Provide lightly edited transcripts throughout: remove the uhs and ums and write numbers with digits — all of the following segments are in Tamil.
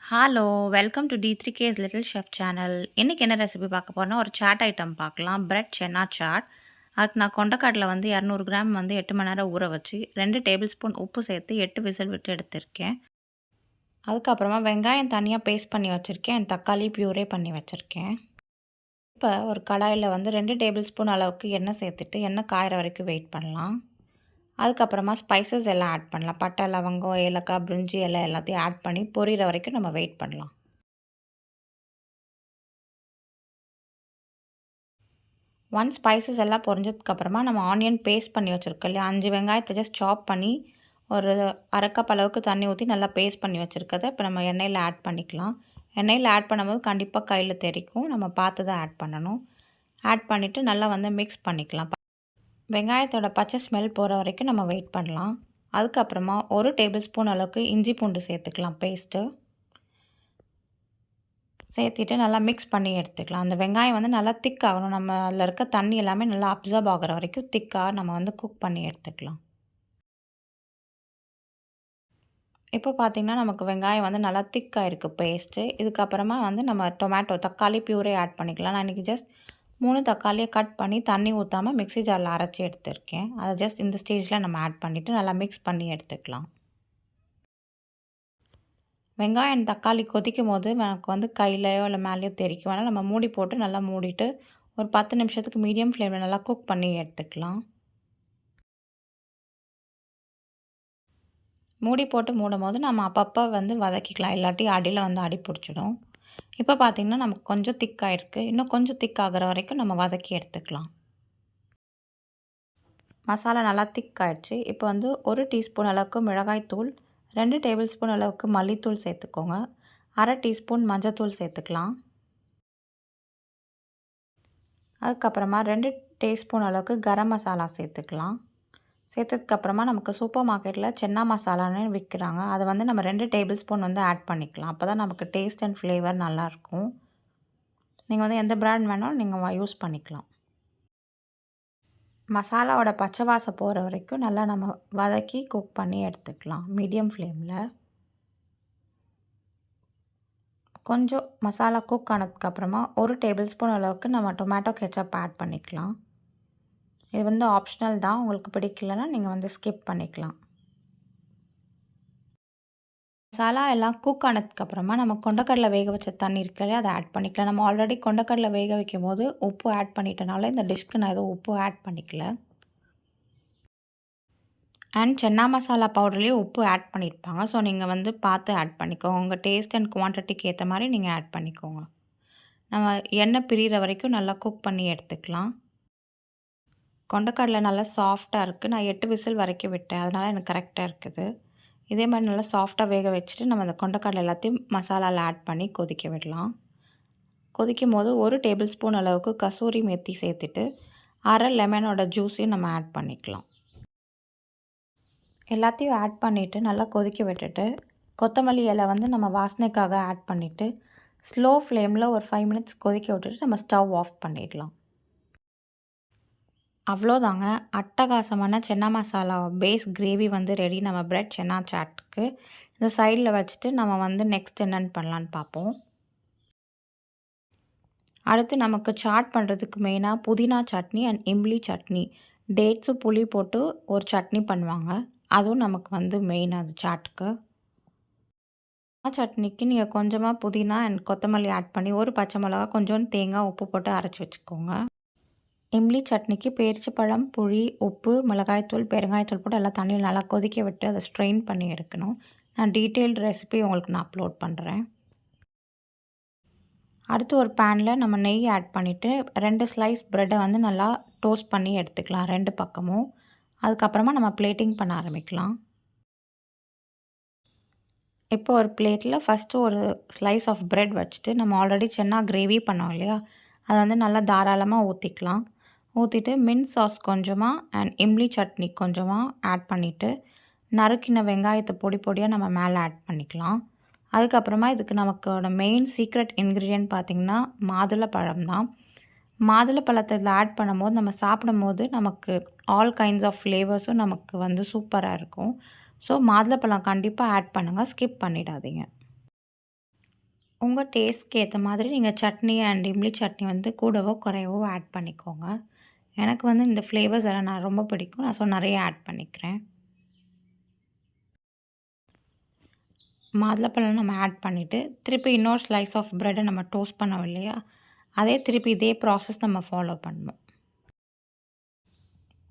Hello! Welcome to D3K's little chef channel. இன்னைக்கு என்ன ரெசிபி பார்க்க போறோம்னா, ஒரு சாட் ஐட்டம் பார்க்கலாம். பிரெட் சென்னா சாட். அதுக்கு நான் கொண்டைக்கடலை 200 கிராம் 8 மணி நேரம் ஊற வச்சு 2 டேபிள் ஸ்பூன் உப்பு சேர்த்து 8 விசில் விட்டு எடுத்திருக்கேன். அதுக்கப்புறமா வெங்காயம் தனியாக பேஸ்ட் பண்ணி வச்சுருக்கேன். தக்காளி பியூரே பண்ணி வச்சுருக்கேன். இப்போ ஒரு கடாயில் 2 டேபிள் ஸ்பூன் அளவுக்கு எண்ணெய் சேர்த்துட்டு எண்ணெய் காயிற வரைக்கும் வெயிட் பண்ணலாம். அதுக்கப்புறமா ஸ்பைசஸ் எல்லாம் ஆட் பண்ணலாம். பட்டை, லவங்கம், ஏலக்காய், பிரிஞ்சி இலை எல்லாத்தையும் ஆட் பண்ணி பொரியிற வரைக்கும் நம்ம வெயிட் பண்ணலாம். ஸ்பைசஸ் எல்லாம் பொரிஞ்சதுக்கப்புறமா நம்ம ஆனியன் பேஸ்ட் பண்ணி வச்சுருக்கோம் இல்லையா, 5 வெங்காயத்தை ஜஸ்ட் சாப் பண்ணி ஒரு அரை கப் அளவுக்கு தண்ணி ஊற்றி நல்லா பேஸ்ட் பண்ணி வச்சுருக்கதை இப்போ நம்ம எண்ணெயில் ஆட் பண்ணிக்கலாம். எண்ணெயில் ஆட் பண்ணும்போது கண்டிப்பாக கையில் தெரிக்கும். நம்ம பார்த்து தான் ஆட் பண்ணணும். ஆட் பண்ணிவிட்டு நல்லா மிக்ஸ் பண்ணிக்கலாம். வெங்காயத்தோட பச்சை ஸ்மெல் போகிற வரைக்கும் நம்ம வெயிட் பண்ணலாம். அதுக்கப்புறமா 1 டேபிள் ஸ்பூன் அளவுக்கு இஞ்சி பூண்டு சேர்த்துக்கலாம் பேஸ்ட்டு. சேர்த்துட்டு நல்லா மிக்ஸ் பண்ணி எடுத்துக்கலாம். அந்த வெங்காயம் நல்லா திக் ஆகணும். நம்ம அதில் இருக்க தண்ணி எல்லாமே நல்லா அப்சர்வ் ஆகிற வரைக்கும் திக்காக நம்ம குக் பண்ணி எடுத்துக்கலாம். இப்போ பார்த்திங்கன்னா நமக்கு வெங்காயம் நல்லா திக்காக இருக்குது பேஸ்ட்டு. இதுக்கப்புறமா நம்ம தக்காளி பியூரே ஆட் பண்ணிக்கலாம். நான் இன்றைக்கி ஜஸ்ட் 3 தக்காளியை கட் பண்ணி தண்ணி ஊற்றாமல் மிக்ஸி ஜாரில் அரைச்சி எடுத்துருக்கேன். அதை ஜஸ்ட் இந்த ஸ்டேஜில் நம்ம ஆட் பண்ணிவிட்டு நல்லா மிக்ஸ் பண்ணி எடுத்துக்கலாம். வெங்காயம் தக்காளி கொதிக்கும் போது நமக்கு கையிலையோ இல்லை மேலேயோ தெரிக்கும். அதனால் நம்ம மூடி போட்டு நல்லா மூடிட்டு ஒரு 10 நிமிஷத்துக்கு மீடியம் ஃப்ளேமில் நல்லா குக் பண்ணி எடுத்துக்கலாம். மூடி போட்டு மூடும் போது நம்ம அப்பப்போ வதக்கிக்கலாம். இல்லாட்டி அடியில் அடி பிடிச்சிடும். இப்போ பார்த்திங்கன்னா நமக்கு கொஞ்சம் திக்காகிருக்கு. இன்னும் கொஞ்சம் திக் ஆகிற வரைக்கும் நம்ம வதக்கி எடுத்துக்கலாம். மசாலா நல்லா திக் ஆகிடுச்சு. இப்போ 1 டீஸ்பூன் அளவுக்கு மிளகாய்த்தூள், 2 டேபிள் ஸ்பூன் அளவுக்கு மல்லித்தூள் சேர்த்துக்கோங்க. அரை டீஸ்பூன் மஞ்சத்தூள் சேர்த்துக்கலாம். அதுக்கப்புறமா 2 டீஸ்பூன் அளவுக்கு கரம் மசாலா சேர்த்துக்கலாம். சேர்த்ததுக்கப்புறமா நமக்கு சூப்பர் மார்க்கெட்டில் சென்னா மசாலான்னு விற்கிறாங்க. அதை நம்ம 2 டேபிள் ஸ்பூன் ஆட் பண்ணிக்கலாம். அப்போ தான் நமக்கு டேஸ்ட் அண்ட் ஃப்ளேவர் நல்லாயிருக்கும். நீங்கள் எந்த பிராண்ட் வேணாலும் நீங்கள் யூஸ் பண்ணிக்கலாம். மசாலாவோட பச்சை வாசம் போகிற வரைக்கும் நல்லா நம்ம வதக்கி குக் பண்ணி எடுத்துக்கலாம் மீடியம் ஃப்ளேமில். கொஞ்சம் மசாலா குக் ஆனதுக்கப்புறமா 1 டேபிள் ஸ்பூன் அளவுக்கு நம்ம டொமேட்டோ கெச்சப் ஆட் பண்ணிக்கலாம். இது ஆப்ஷனல் தான். உங்களுக்கு பிடிக்கலன்னா நீங்கள் ஸ்கிப் பண்ணிக்கலாம். மசாலா எல்லாம் குக் ஆனதுக்கப்புறமா நம்ம கொண்டைக்கடலை வேக வச்ச தண்ணி இருக்கலே அதை ஆட் பண்ணிக்கலாம். நம்ம ஆல்ரெடி கொண்டைக்கடலை வேக வைக்கும் போது உப்பு ஆட் பண்ணிட்டனால இந்த டிஷ்க்கு நான் எதுவும் உப்பு ஆட் பண்ணிக்கல. அண்ட் சென்னா மசாலா பவுடர்லேயும் உப்பு ஆட் பண்ணியிருப்பாங்க. ஸோ நீங்கள் பார்த்து ஆட் பண்ணிக்கோங்க. உங்கள் டேஸ்ட் அண்ட் குவான்டிட்டிக்கு ஏற்ற மாதிரி நீங்கள் ஆட் பண்ணிக்கோங்க. நம்ம எண்ணெய் பிரிகிற வரைக்கும் நல்லா குக் பண்ணி எடுத்துக்கலாம். கொண்டைக்கடலை நல்லா சாஃப்டாக இருக்குது. நான் 8 விசில் வரைக்கும் விட்டேன். அதனால் எனக்கு கரெக்டாக இருக்குது. இதே மாதிரி நல்லா சாஃப்டாக வேக வச்சுட்டு நம்ம அந்த கொண்டைக்கடலை எல்லாத்தையும் மசாலாவில் ஆட் பண்ணி கொதிக்க விடலாம். கொதிக்கும் போது 1 டேபிள் ஸ்பூன் அளவுக்கு கசூரி மேத்தி சேர்த்துட்டு அரை லெமனோட ஜூஸையும் நம்ம ஆட் பண்ணிக்கலாம். எல்லாத்தையும் ஆட் பண்ணிவிட்டு நல்லா கொதிக்க விட்டுட்டு கொத்தமல்லி இலை நம்ம வாசனைக்காக ஆட் பண்ணிவிட்டு ஸ்லோ ஃப்ளேமில் ஒரு 5 மினிட்ஸ் கொதிக்க விட்டுட்டு நம்ம ஸ்டவ் ஆஃப் பண்ணிடலாம். அவ்வளோதாங்க, அட்டகாசமான சென்னா மசாலா பேஸ் கிரேவி ரெடி நம்ம பிரெட் சென்னா சாட்டுக்கு. இந்த சைடில் வச்சுட்டு நம்ம நெக்ஸ்ட் என்னென்னு பண்ணலான்னு பார்ப்போம். அடுத்து நமக்கு சாட் பண்ணுறதுக்கு மெயினாக புதினா சட்னி அண்ட் இம்லி சட்னி, டேட்ஸும் புளி போட்டு ஒரு சட்னி பண்ணுவாங்க. அதுவும் நமக்கு மெயின் அது சாட்டுக்கு. சட்னிக்கு நீங்கள் கொஞ்சமாக புதினா அண்ட் கொத்தமல்லி ஆட் பண்ணி ஒரு பச்சை மிளகா கொஞ்சம் தேங்காய் உப்பு போட்டு அரைச்சி வச்சுக்கோங்க. இம்லி சட்னிக்கு பேரிச்சப்பழம், புளி, உப்பு, மிளகாய்த்தூள், பெருங்காயத்தூள் போட்டு எல்லாம் தண்ணியில் நல்லா கொதிக்க விட்டு அதை ஸ்ட்ரெயின் பண்ணி எடுக்கணும். நான் டீட்டெயில்டு ரெசிபி உங்களுக்கு நான் அப்லோட் பண்ணுறேன். அடுத்து ஒரு பேனில் நம்ம நெய் ஆட் பண்ணிவிட்டு 2 ஸ்லைஸ் ப்ரெட்டை நல்லா டோஸ்ட் பண்ணி எடுத்துக்கலாம் 2 பக்கமும். அதுக்கப்புறமா நம்ம பிளேட்டிங் பண்ண ஆரம்பிக்கலாம். இப்போ ஒரு பிளேட்டில் ஃபஸ்ட்டு ஒரு ஸ்லைஸ் ஆஃப் ப்ரெட் வச்சுட்டு நம்ம ஆல்ரெடி சென்னா கிரேவி பண்ணோம் இல்லையா, அதை நல்லா தாராளமாக ஊற்றிக்கலாம். ஊற்றிட்டு மின்ட் சாஸ் கொஞ்சமாக அண்ட் இம்லி சட்னி கொஞ்சமாக ஆட் பண்ணிவிட்டு நறுக்கின வெங்காயத்தை பொடி பொடியாக நம்ம மேலே ஆட் பண்ணிக்கலாம். அதுக்கப்புறமா இதுக்கு நமக்கோட மெயின் சீக்ரெட் இன்க்ரீடியன்ட் பார்த்திங்கன்னா மாதுளப்பழம் தான். மாதுளப்பழத்தை இதில் ஆட் பண்ணும்போது நம்ம சாப்பிடும் போது நமக்கு ஆல் கைண்ட்ஸ் ஆஃப் ஃப்ளேவர்ஸும் நமக்கு சூப்பராக இருக்கும். ஸோ மாதுளப்பழம் கண்டிப்பாக ஆட் பண்ணுங்கள், ஸ்கிப் பண்ணிடாதீங்க. உங்கள் டேஸ்ட்க்கு ஏற்ற மாதிரி நீங்கள் சட்னி அண்ட் இம்லி சட்னி வந்து கூடவோ குறையவோ ஆட் பண்ணிக்கோங்க. எனக்கு வந்து இந்த ஃப்ளேவர்ஸ் எல்லாம் நான் ரொம்ப பிடிக்கும். நான் நிறைய ஆட் பண்ணிக்கிறேன். மாதுளப்பழம் நம்ம ஆட் பண்ணிவிட்டு திருப்பி இன்னொரு ஸ்லைஸ் ஆஃப் ப்ரெட்டை நம்ம டோஸ்ட் பண்ணோம் இல்லையா, திருப்பி இதே ப்ராசஸ் நம்ம ஃபாலோ பண்ணணும்.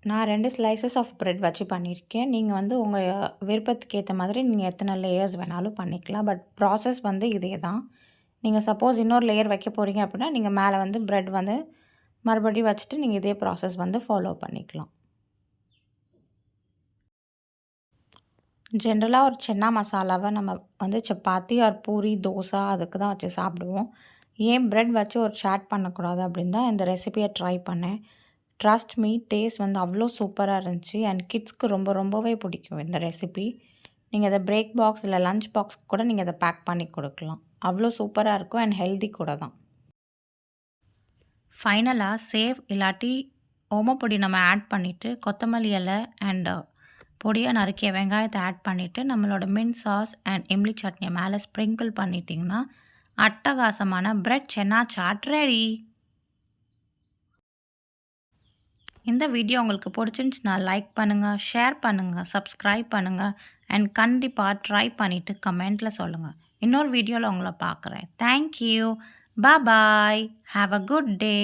நான் 2 ஸ்லைசஸ் ஆஃப் ப்ரெட் வச்சு பண்ணியிருக்கேன். நீங்கள் வந்து உங்கள் விருப்பத்துக்கு ஏற்ற மாதிரி நீங்கள் எத்தனை லேயர்ஸ் வேணாலும் பண்ணிக்கலாம். பட் ப்ராசஸ் வந்து இதே தான். நீங்கள் சப்போஸ் இன்னொரு லேயர் வைக்க போகிறீங்க அப்படின்னா நீங்கள் மேலே வந்து ப்ரெட் வந்து மறுபடியும் வச்சுட்டு நீங்கள் இதே ப்ராசஸ் வந்து ஃபாலோ பண்ணிக்கலாம். ஜென்ரலாக ஒரு சென்னா மசாலாவை நம்ம வந்து சப்பாத்தி ஆர் பூரி, தோசை அதுக்கு தான் வச்சு சாப்பிடுவோம். ஏன் ப்ரெட் வச்சு ஒரு சாட் பண்ணக்கூடாது அப்படின்னு தான் இந்த ரெசிபியை ட்ரை பண்ணேன். ட்ரஸ்ட் மீ, டேஸ்ட் வந்து அவ்வளோ சூப்பராக இருந்துச்சு அண்ட் கிட்ஸ்க்கு ரொம்பவே பிடிக்கும் இந்த ரெசிபி. நீங்கள் இதை பிரேக் பாக்ஸ் இல்லை லஞ்ச் பாக்ஸ் கூட நீங்கள் இதை பேக் பண்ணி கொடுக்கலாம். அவ்வளோ சூப்பராக இருக்கும் அண்ட் ஹெல்தி கூட தான். ஃபைனலாக சேவ் இல்லாட்டி ஓமப்பொடி நம்ம ஆட் பண்ணிவிட்டு கொத்தமல்லி இலை அண்ட் பொடியாக நறுக்கிய வெங்காயத்தை ஆட் பண்ணிவிட்டு நம்மளோட மின்ட் சாஸ் அண்ட் இம்லி சட்னியை மேலே ஸ்ப்ரிங்கிள் பண்ணிட்டிங்கன்னா அட்டகாசமான பிரெட் சென்னா சாட் ரெடி. இந்த வீடியோ உங்களுக்கு பிடிச்சிருந்துச்சுன்னா லைக் பண்ணுங்கள், ஷேர் பண்ணுங்கள், சப்ஸ்கிரைப் பண்ணுங்கள் அண்ட் கண்டிப்பாக ட்ரை பண்ணிவிட்டு கமெண்ட்டில் சொல்லுங்கள். இன்னொரு வீடியோவில் உங்களை பார்க்குறேன். Thank you. Bye. Have a good day.